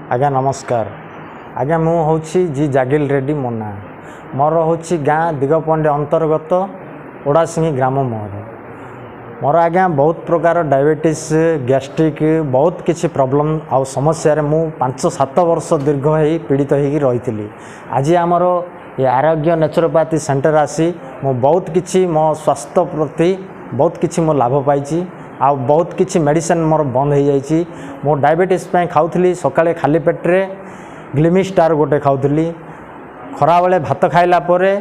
आज्ञा नमस्कार। आज्ञा मु हूँ जी जागिल रेड्डी मो ना मोर हूँ गाँ दिगपंडे अंतर्गत ओडासिंगी ग्राम मोर आज्ञा बहुत प्रकार डायबिटीज गैस्ट्रिक बहुत किसी प्रॉब्लम आ समस्या मु 5-7 वर्ष दीर्घ हो पीड़ित हो रही। आज आमर ये आरोग्य नेचुरोपैथी सेंटर आसी मु बहुत किसी मो स्वास्थ्य प्रति बहुत किसी मो लाभ पाई आ बहुत किसी मेडिसिन मोर बंद हो जाइए। मो डायबिटीज खाऊली सकाळे खाली पेट्रे ग्लिमी स्टार गोटे खाऊली खरा बेले भात खाइला परे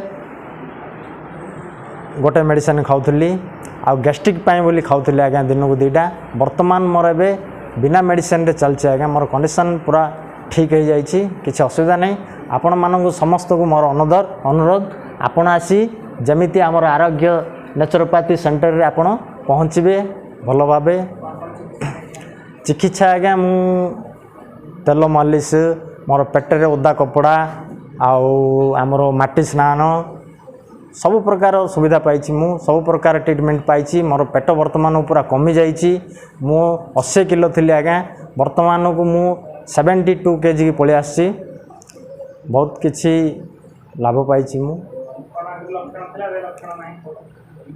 गोटे मेडिसिन खाऊली आ गैस्ट्रिक बोली खाऊली आज्ञा दिन को 2टा। वर्तमान मोर ए बिना मेडिसिन रे चलছে आज्ञा मोर कंडीशन पूरा ठीक हो जाइए किसी असुविधा नहीं। आपण मानक समस्त को मोर अनुरोध आपण आसी जमीती आमर आरोग्य नेचुरोपैथी सेंटर रे आपण पहुँचे भल भाव चिकित्सा आज्ञा मु तेल मालिश मोर पेटरे ओदा कपड़ा आमर माटी स्नान सब प्रकार सुविधा पाई सब प्रकार ट्रीटमेंट पाई। मोर पेट वर्तमान पूरा कमी जाइए। मु 80 किलो थी आज्ञा वर्तमान को मु 72 kg की पलि आसी बहुत किसी लाभ पाई।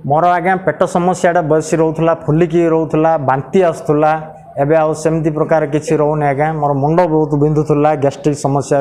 मोर आज्ञा पेट समस्या बसी रोला फुलिकी रोला बांती आसूला एवं आमती प्रकार किसी रोने आज्ञा मोर मुंड बहुत बिंधुला गैस्ट्रिक समस्या